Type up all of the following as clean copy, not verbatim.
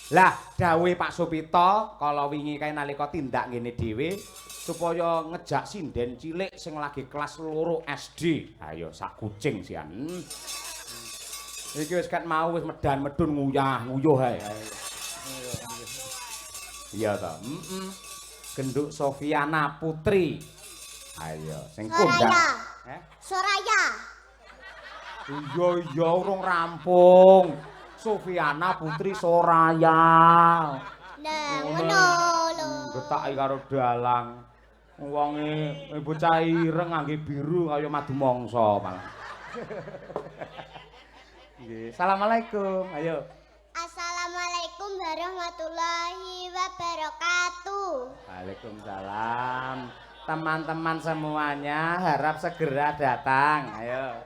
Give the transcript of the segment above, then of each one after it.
Lah, dawuhe Pak Supito kala wingi kae nalika tindak ngene dhewe supaya ngejak sinden cilik sing lagi kelas 2 SD. Ayo sak kucing sian. Iki wis kat mau wis medan medun nguyuh ae. Iya ta. Genduk Sofiana Putri. Ayo sing kondang. Soraya. Iya urung rampung. Sofiana Putri Soraya. Nah, ngono lho. Getaki karo dalang. Wonge bocah ireng ngangge biru kaya madu mangsa malah. Nggih, asalamualaikum. Ayo. Assalamualaikum warahmatullahi wabarakatuh. Waalaikumsalam. Teman-teman semuanya harap segera datang. Ayo.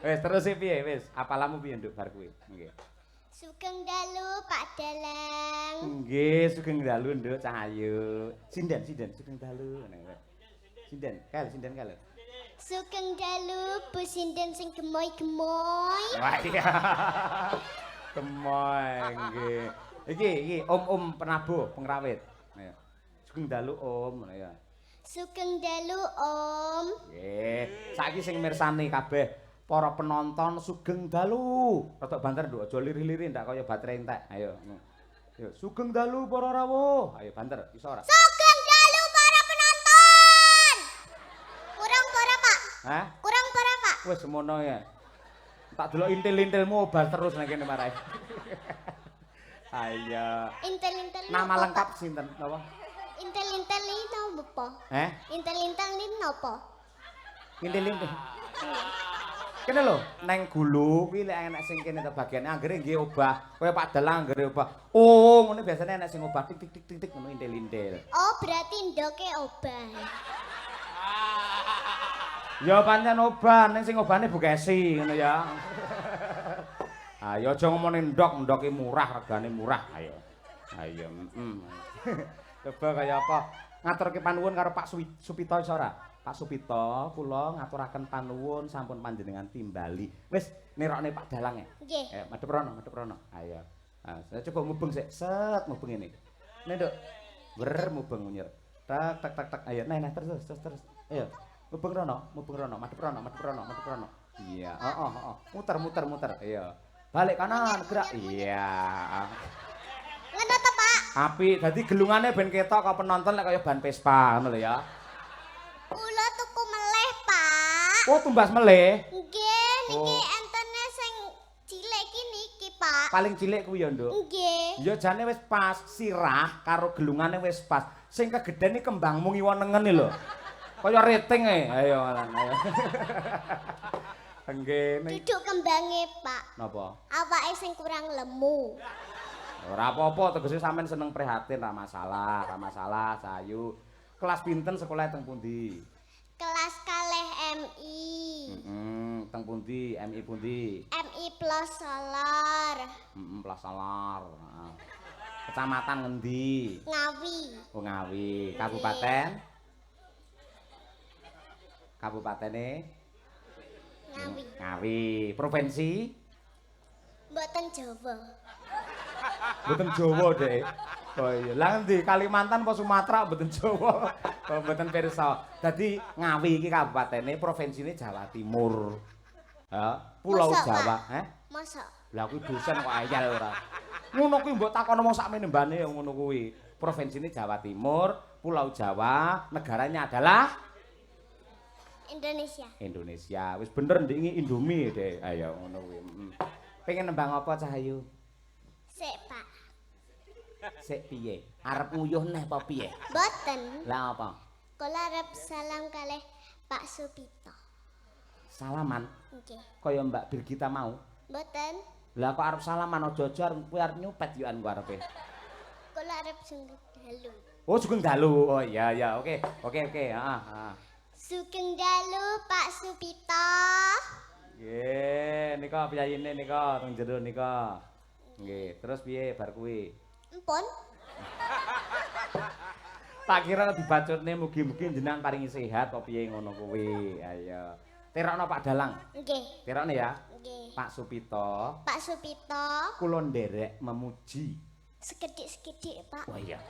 Wes terus piye wis? Apalamu piye nduk bar kuwi? Nggih. Sugeng dalu Pak Dalang. Nggih, sugeng dalu nduk Cahayu. Sinden sugeng dalu. Sinden kalau. Sugeng dalu Bu Sinden sing gemoy-gemoy. Wah iya. Gemoy nggih. Iki Om Penabuh pengrawit. Ayo. Sugeng dalu Om ya. Sugeng dalu Om. Nggih. Saiki sing mirsani kabeh para penonton sugeng dalu. Rodok banter nduk aja lirih-lirih ndak kaya baterai entek. Ayo. Yo sugeng dalu para rawuh. Ayo banter iso ora? Sugeng dalu para penonton. Kurang para Pak. Hah? Kurang para Pak. Wis semono ya. Tak delok intil-intilmu obah terus nang kene marahe. Ayo. Intel-intel. Nama lengkap sinten napa? Intel-intel ini napa? Intel-intel ini napa? Intil-intil. Kene lho, neng gulu kuwi lek enek sing kene ta bagiane anggere nggih obah. Kaya Pak Dalang anggere obah. Oh, ngene biasane enek sing obah tik tik tik tik tik ngono intil-intil. Oh, berarti ndoke obah. Ya pancen obah, ning sing obane Bukesi ngono ya. Ayo aja ngomongin ndok-ndoke murah, regane murah. Ayo. Ayo, Coba kaya apa? Ngaturke panuwun karo Pak Supito iso ora? Pak Supito, kula ngaturaken panuwun sampun panjenengan timbali. Wis nirokne Pak Dalang ya. Nggih. Madhep rono. Ayo. Saya coba mubeng sik, set mubeng ini. Nih, Nduk. Wer mubeng nyer. Tak. Ayo, nah terus. Ayo. Mubeng rono, madhep rono. Iya, heeh. Muter. Iya. Balik kanan, gerak. Iya. Ngono ta, Pak? Apik, dadi gelungane ben ketok kaya penonton lek kaya ban Vespa ngono lho ya. Kula tuku meleh, Pak. Oh, tumbas meleh. Nggih, niki Oh. entene sing cilik iki niki, Pak. Paling cilik kuwi ya, Nduk. Nggih. Ya jane wis pas sirah karo gelungane wis pas. Sing kegeden iki kembangmu ngiwa nengen lho. Kaya rating ayo. Nggih. Duduk kembange, Pak. Napa? Awake sing kurang lemu. Ora apa-apa, tegese sampean seneng prihatin ra masalah, Sayu. Kelas pinten sekolah teng pundi? Kelas kalih MI. Teng pundi? MI pundi? MI Plus Solar. Plasalar. Kecamatan ngendi? Ngawi. Oh Ngawi. Kabupaten? Kabupatene? Ngawi. Provinsi? Mboten Jawa. Mboten Jawa, Dek. Oh iya, lah endi Kalimantan apa Sumatera mboten Jawa. Oh, mboten pirsa. Dadi Ngawi iki kabupatene, provinsine Jawa Timur. Ha, Pulau Masa, Jawa, Pak? Masa? Lah kuwi dosen kok ayal ora. Ngono kuwi mbok takon wong sakmene mbane ya ngono kuwi. Provinsine Jawa Timur, Pulau Jawa, negaranya adalah Indonesia. Indonesia. Wis bener ndingi Indomie, Dek. Ayo ngono kuwi. Pengen nembang apa Cahayu? Sik, Pak. Sik piye? Arep nguyuh neh apa piye? Mboten. Lah apa? Kula arep salam kalih Pak Supito. Salaman Nggih. kaya Mbak Birgita mau. Mboten. Lah kok arep salaman aja-aja kuwi arep nyupet yoan ku arepe. Kula arep sugeng dalu. Oh, sugeng dalu. Oh iya. Oke. Heeh. Sugeng dalu Pak Supito. Nggih, nika piyayine nika teng jero nika. Nggih, terus piye bar kuwi? Empun. Tak kira dibacutne mugi-mugi jenengan paringi sehat apa piye ngono kuwi. Ayo. Terokno Pak Dalang. Nggih. Terokne ya. Nggih. Pak Supito. Pak Supito. Kula nderek memuji. Sekedhik-sekedhik, Pak. Oh iya.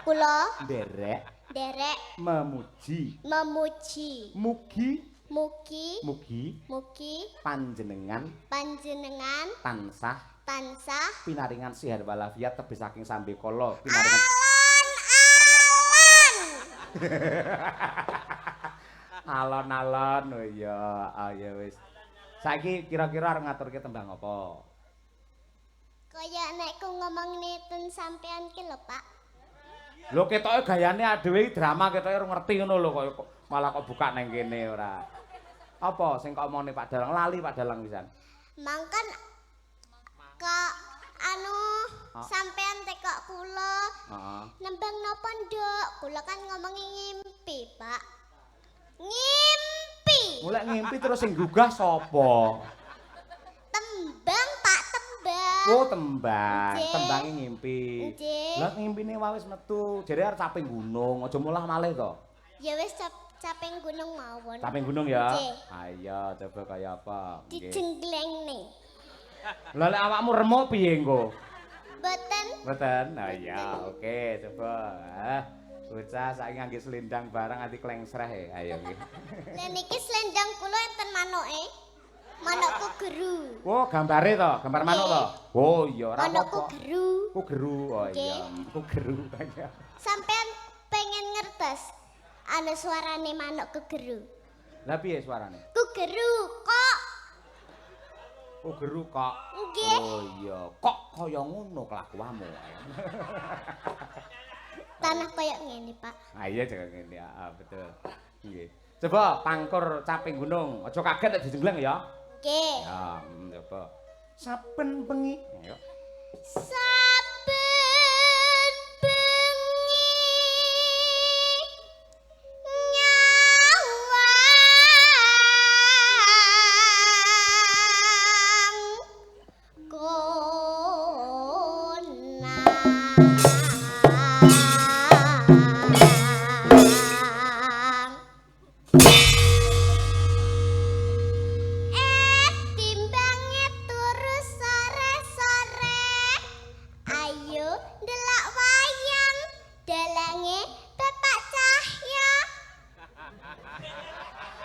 Kula nderek memuji. Mugi panjenengan tansah pinaringan sihat walafiat tebih saking sambe kala pinaringan alon-alon. Oh iya, ayo wis. Saiki kira-kira arep ngaturke tembang apa? Kaya nek ku ngomongne ten sampean ki lho, Pak. Lho ketoke gayane dhewe drama ketoke ora ngerti ngono lho kok malah kok buka nang kene ora. Apa sing kok omongne Pak Dalang? Lali Pak Dalang pisan. Mangkan sampean tekok kula. Heeh. Nembang napa, Nduk? Kula kan ngomongi ngimpi, Pak. Ngimpi. Mulai ngimpi terus sing gugah sapa? Tembang, Pak, tembang. Oh, tembang. Nggih. Tembange ngimpi. Nggih. Lah ngimpine wae wis metu. Jare arep caping gunung, aja mulah malih to. Ya wis caping gunung mawon. Caping gunung ya. Nggih. Ayo coba kaya apa? Nggih. Dijenglengne. Lah lek awakmu remuk piye engko? Boten. Mboten. Nah iya, oke, coba. Bocah saiki ngangge selendang barang anti klengsreh e. Ayo nggih. Lah niki slendang kula enten manuke. Manukku geru. Oh, gambare to, gambar manuk to. Oh iya, ora Manukku apa-apa. geru. Ku geru. Oh iya, ku geru. Sampean pengen ngertos ana suarane manuk kegeru. Lah piye suarane? Kugeru kok. Oh geru kok. Nggih. Oh iya, kok kaya ngono kelakuanmu. Tanah kaya ngene, Pak. Ah iya jangan ngene ya, betul. Nggih. Coba pangkur caping gunung, aja kaget nek dijenggleng ya. Nggih. Ya, coba. Saben bengi. Ayo. Saben bengi timbange turu sore-sore. Ayo ndelok wayang dalange Bapak Cahya.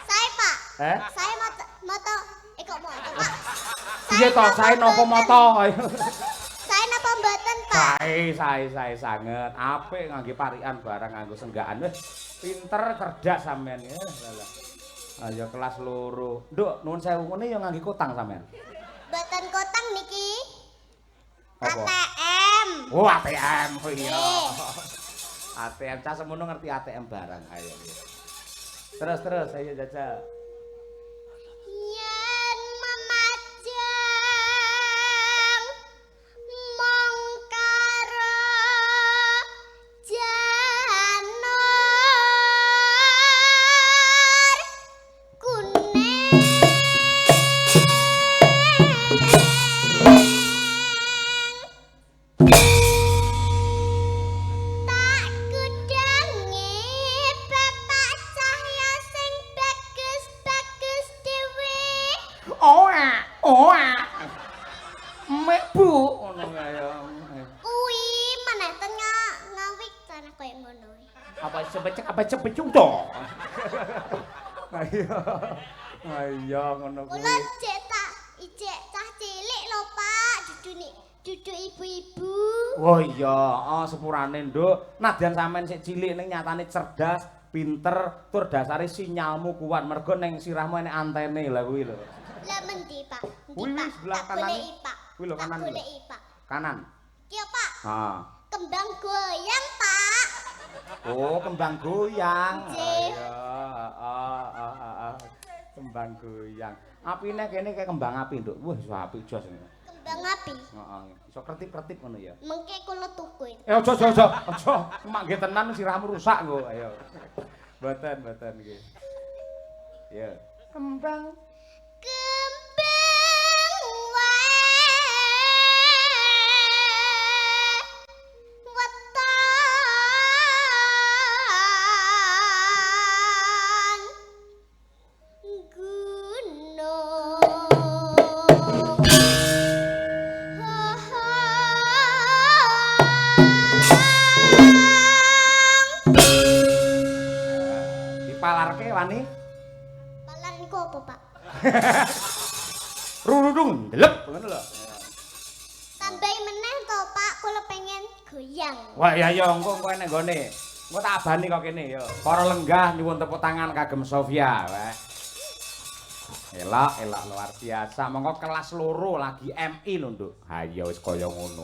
Saya, Pak. Saya moto kok moto, Pak. Piye to, sae napa moto? Saya napa mboten, Pak? Sae sanget. Apik ngangge parikan barang nganggo senggakan wis. Pinter cerdas sampean. Lah. Ayo kelas loro. Nduk, nuwun sewu ngene ya ngangge kotang sampean. Mboten kotang niki. Apa? ATM. Oh, ATM. Oh iya. Nggih. ATM cah semono ngerti ATM barang. Ayo. Terus ayo jajal. Yen memajang mong karo janur kuning tak kudangi Bapak Cahya sing bagus-bagus dhewe. Oa. Mek Bu. Ngono kaya. Kuwi meneh tengah ngawik tanah kaya ngono. Apa cepecuk to? Ayo ngono kuwi. Kula ijek cah cilik lho, Pak. Duduk ibu-ibu. Oh iya, sepurane Nduk. Nadyan sampean sik cilik ning nyatane cerdas, pinter, tur dasare sinyalmu kuat. Mergo ning sirahmu enek antene lah kuwi lho. Lah mendi, Pak? Kuwi Pak, sebelah tak kanan. goleki, Pak. Kuwi lho kanan. Tak goleki, Pak. Kanan. Ki Pak, Ha. kembang goyang, Pak. Oh, kembang goyang. Nggih. Ayo. Kembang goyang. Apine kene kayak kembang api, Nduk. Wah, iso apik jos. Kembang api. Heeh. Iso kertip-kertip ngono ya. Mengke kula tuku. Aja. Mak nggih tenan sirahmu rusak nggo. Ayo. Mboten nggih. Ya. Kembang weton Rurung ndelep ngono lho. Tambahi meneh to, Pak, kula pengen goyang. Wah ya engko nek nggone. Engko tak abani kok kene ya. Para lenggah nyuwun tepuk tangan kagem Sofia, weh. Elak luar biasa. Monggo kelas loro lagi MI lho, Nduk. Ha iya wis kaya ngono.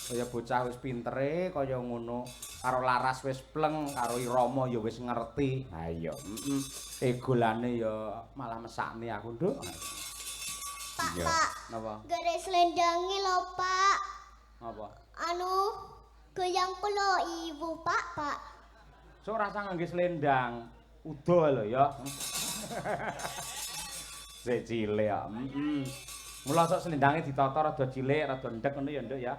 Kaya bocah wis pintere kaya ngono. Karo Laras wis pleng, karo Irama ya wis ngerti. Ha iya, egolane ya malah mesakne aku, Nduk. Pak, Iya. Pak. Napa? Gare slendange lho, Pak. Apa? Anu, goyang kula ibu, Pak. So rasa ngangge selendang. Udo lho ya. Sik cilik ya. Mula sok selendange ditata rada cilik, rada ndek ngono ya, Nduk ya.